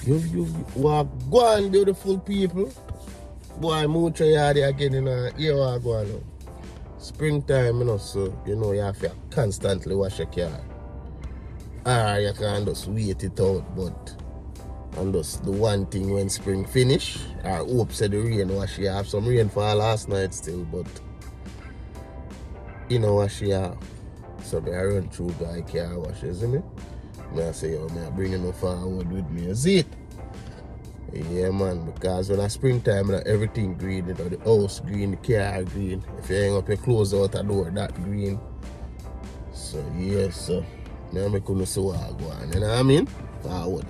You walk go on, beautiful people. Boy, themuchoyardy again in a here what go on now. Springtime, so you know you have to constantly wash your car. Or you can just wait it out, but and just the one thing when spring finish, I hope say the rain wash you have some rainfall last night still, but you know wash you have. So I run through by car wash, isn't it? I say, yo, I bring it forward with me. You see it? Yeah, man, because when I springtime, everything green, the house green, the car green. If you hang up your clothes out the door, that green. So, yes, so I couldn't see what I go on. You know what I mean? Forward.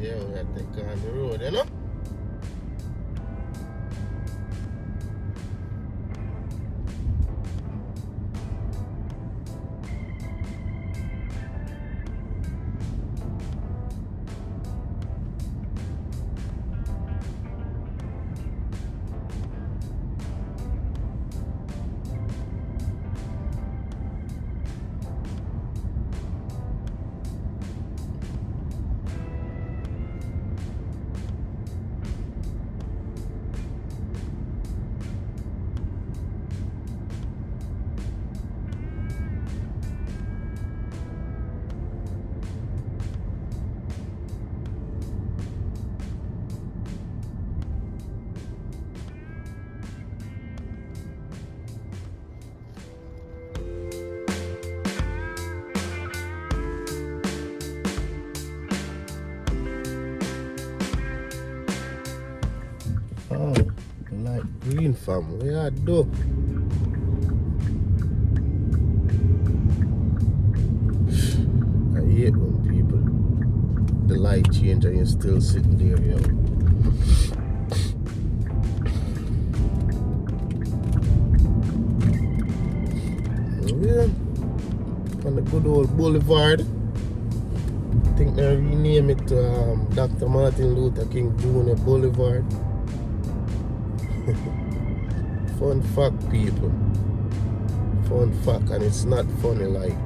Yeah, we have to take on the road, you know? Oh, like green fam, where I do? I hate when people the light change and you're still sitting there, yo. Yeah, on the good old boulevard. I think they rename it to Dr. Martin Luther King Jr. Boulevard. Fun fact, people. Fun fact, and it's not funny. Like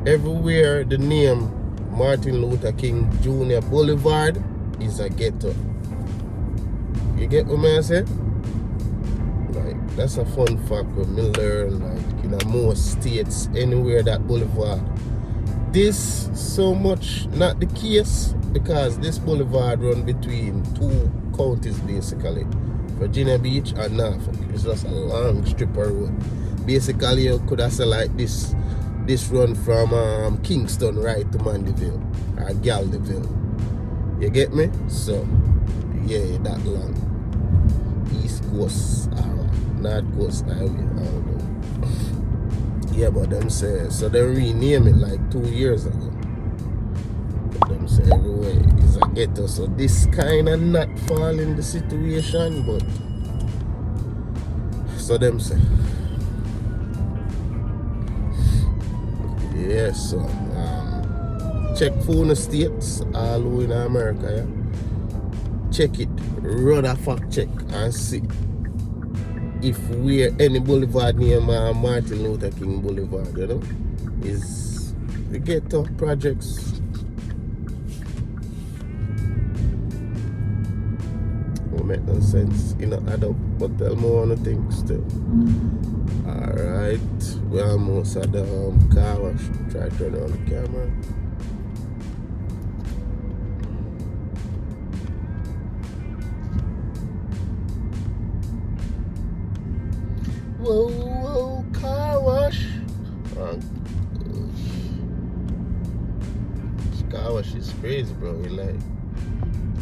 everywhere the name Martin Luther King Jr. Boulevard is a ghetto. You get what I say? Like that's a fun fact we learn. Like in most states, anywhere that boulevard. This so much not the case because this boulevard run between two counties basically. Virginia Beach and Norfolk. It's just a long strip of road. Basically, you could have said like this run from Kingston right to Mandeville or Galdeville. You get me? So, yeah, that long. East Coast or North Coast Highway, I don't know. Yeah, but them say, so they rename it like 2 years ago. Them say everywhere is a ghetto, so this kind of not fall in the situation, but so them say. Yeah, so check phone states all over in America, yeah. Check it, run a fact check and see if we're any boulevard near Martin Luther King Boulevard, you know, is the ghetto projects. Make no sense, you know, add up, but tell me one thing still. Alright, we're almost at the car wash. Try to turn on the camera. Whoa, car wash. This car wash is crazy, bro. You like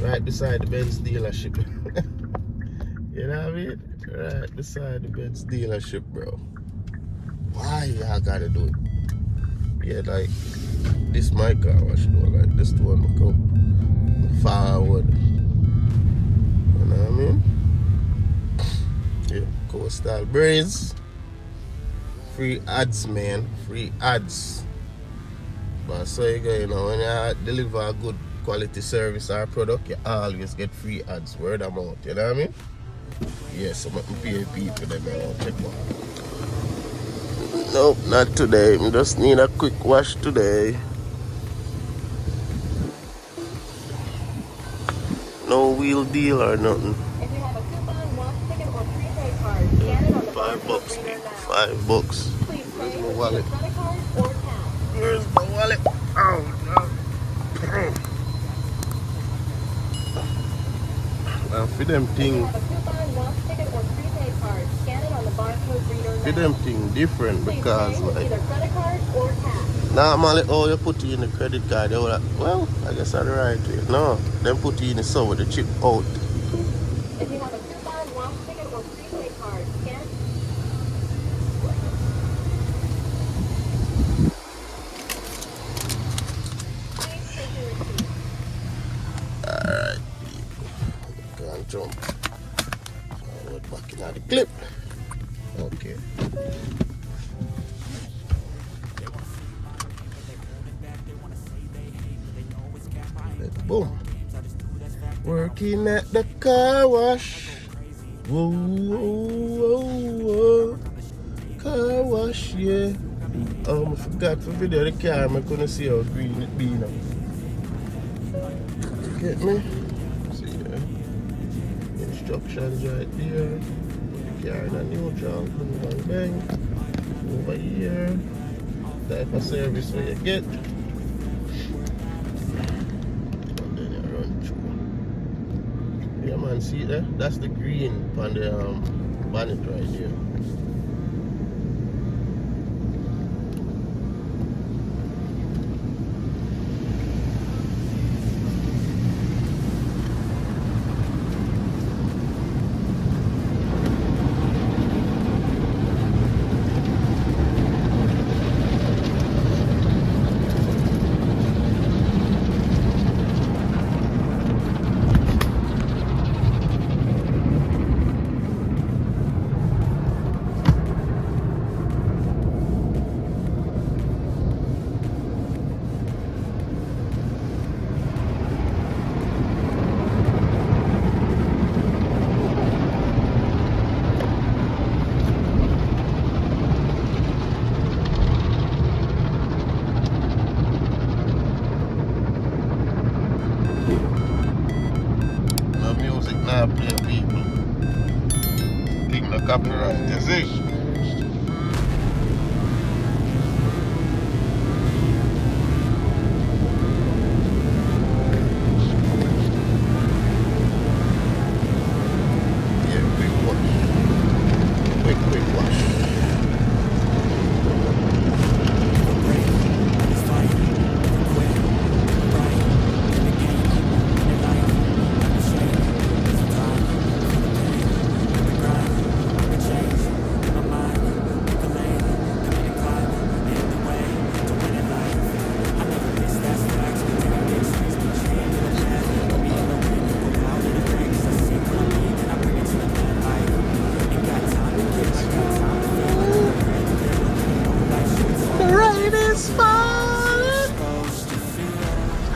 right beside the Benz dealership. You know what I mean? Right beside the Benz dealership, bro. Why y'all gotta do it? Yeah, like this my car wash though, like this one will come forward. You know what I mean? Yeah, coastal breeze. free ads, man. Free ads. But so you go, you know, when you deliver a good quality service or product, you always get free ads. Word of mouth, you know what I mean? Yes, so I'm pay people them around check one. Nope, not today. I just need a quick wash today. No wheel deal or nothing. If you have a coupon, wash ticket, or prepaid card, scan it on the $5, reader now. $5. Please Where's pay my with wallet? either credit card or cash. Where's my wallet? Oh no. Now for them If you thing, have a coupon, wash ticket, or prepaid card, scan it on the barcode reader for now. them thing different Please because pay with like either credit card or cash. normally oh you put it in the credit card, they will like, well, I guess I'm the right way. No, then put it in the sum with the chip out. If you have a coupon, wash ticket, or prepaid card, scan. Please take your receipt. Alright, people. Can't jump. Forward back in the clip. Okay. Boom. Working at the car wash. Whoa, whoa, whoa, whoa. Car wash, yeah. Oh, I forgot to video the car. I couldn't see how green it be now. Get me? See there. Instructions right there. Put the car in a neutral. Bang, bang. Over here. Type of service where you get. Yeah man, see there? That's the green on the bonnet right here. Play people. Think the copyright is it?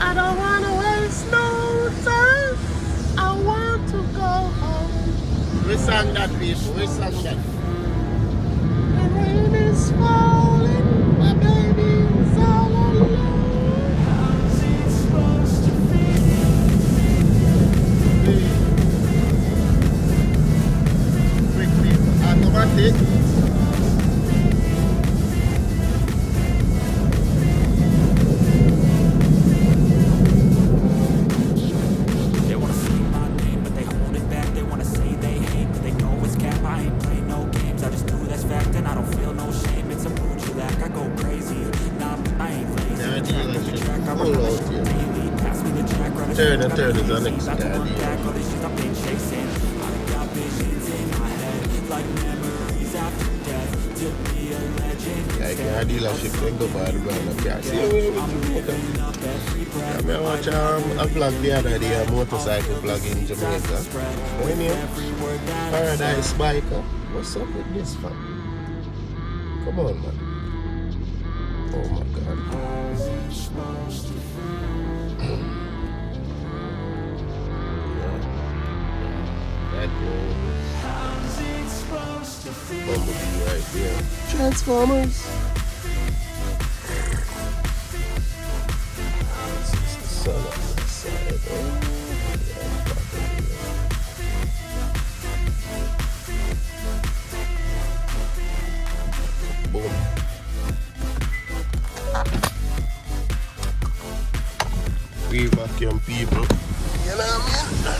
I don't want to waste no time. I want to go home. We sang that, people. We sang that. The rain is falling. My baby's all alone. How's it supposed to feel? Quick, people. Automatic. Turn is the next guy. Like a dealership can go by the brand of car. See I watch a vlog the other day, a motorcycle vlog in Jamaica. When you Paradise Biker, what's up with this fam? Come on, man. Oh my God. That bumblebee right there. Transformers. This is the sun on the side. Boom. We vacuum people. You know what I mean?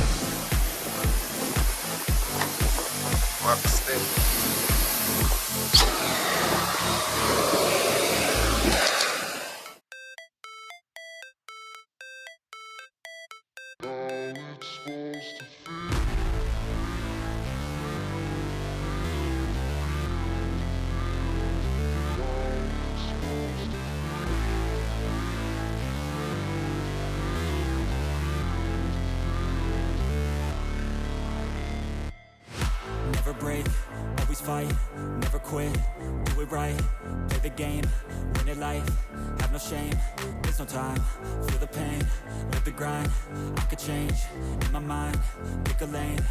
Wax them. Never break, always fight, never quit, do it right, play the game, win it life, have no shame, there's no time, feel the pain, live the grind, I could change, in my mind, pick a lane.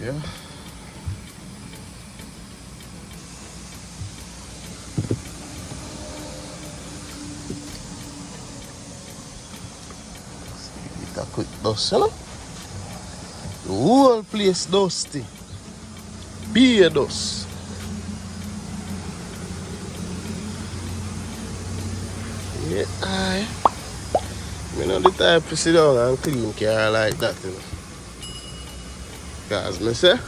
Yeah. Give it a quick dust, you know? The whole place dusty. Beer dust. Yeah, I know the type to sit down and clean car like that, you know. Because me say,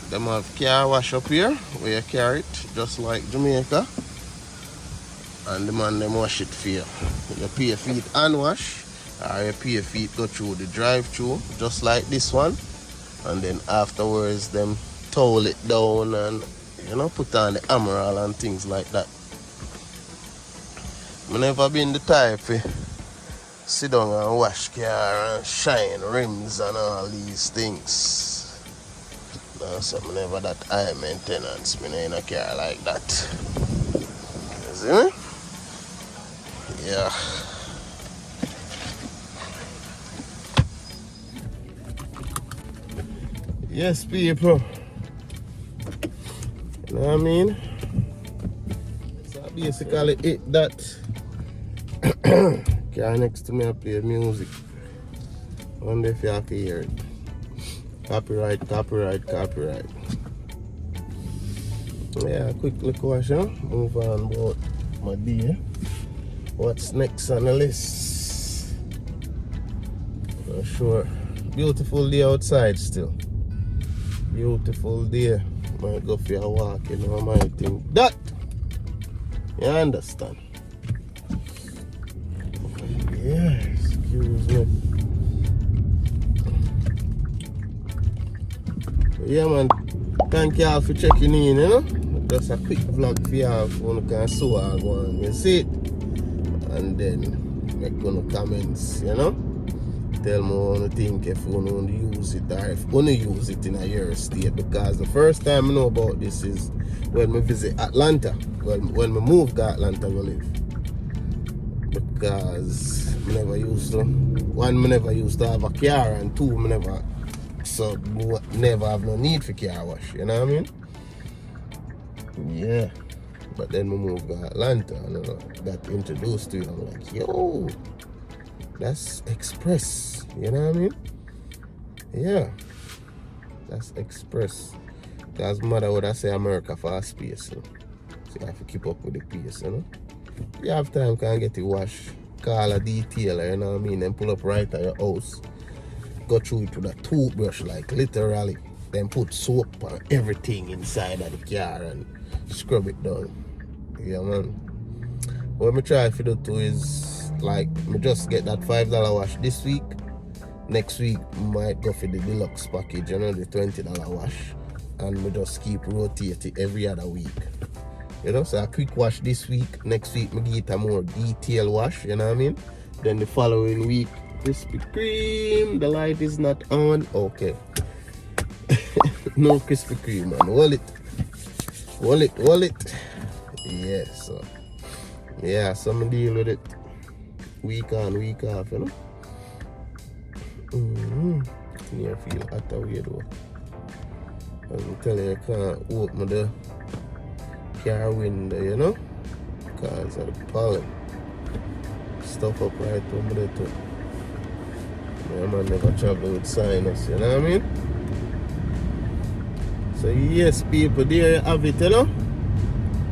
them have car wash up here where you carry it, just like Jamaica. And the man them wash it for you. You pay your feet and wash, or you pay your feet go through the drive-through, just like this one. And then afterwards them towel it down and, you know, put on the emerald and things like that. I never been the type to sit down and wash car and shine rims and all these things. No, so I never that high maintenance. I ain't in a car like that. You see me? Yeah. Yes, people. You know what I mean? So basically it that car next to me I play music. I wonder if you can hear it. Copyright, copyright, copyright. Yeah, quick look wash, huh? Move on about my day. What's next on the list? For sure. Beautiful day outside still. Beautiful day. Might go for a walk, you know, I might think that. You understand? Yeah, excuse me. But yeah, man. Thank you all for checking in, you know. Just a quick vlog for you all for you can see what I go on. You see it? And then make no comments, you know. Tell me what you think if you want to use it or if you want to use it in a your state. Because the first time I know about this is when we visit Atlanta. When we moved to Atlanta we live. Because I never used to. One, I never used to have a car, and two, I never have no need for car wash. You know what I mean? Yeah. But then we moved to Atlanta and I got introduced to it. I'm like, yo, that's express. You know what I mean? Yeah. That's express. Because mother would I say America for space. So you have to keep up with the pace, you know? You have time, can get it wash, call a detailer, you know what I mean? Then pull up right at your house. Go through it with a toothbrush, like literally. Then put soap on everything inside of the car and scrub it down. Yeah, man. What I try to do too is, like, I just get that $5 wash this week. Next week, I might go for the deluxe package, you know, the $20 wash. And we just keep rotating every other week. You know, so a quick wash this week. Next week, I get a more detailed wash, you know what I mean? Then the following week, Krispy Kreme, the light is not on. Okay. No Krispy Kreme, man. Hold it. Hold it. Yeah, so yeah, some deal with it. Week on, week off, you know. Can you feel hot away though? I'm telling you, I can't open the car window, you know, because of the pollen. Stuff up right over there too. My man never travel with sinus, you know what I mean? So yes, people, there you have it, you know.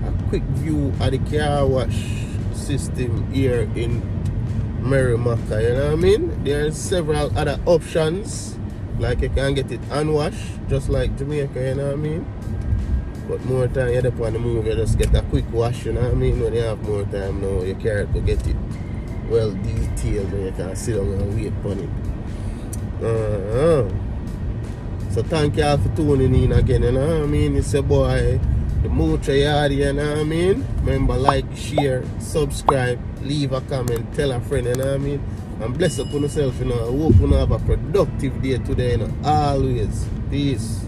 A quick view of the car wash system here in Merrimaca, you know what I mean? There are several other options, like you can get it unwashed, just like Jamaica, you know what I mean? But more time you're up on the move, you just get a quick wash, you know what I mean? When you have more time now, you can't go get it well detailed and you can sit down and wait for it. So thank you all for tuning in again, you know what I mean? It's your boy, themuchoyardy, you know what I mean? Remember, like, share, subscribe, leave a comment, tell a friend, you know what I mean? And bless up on yourself, you know. I hope you have a productive day today, you know. Always. Peace.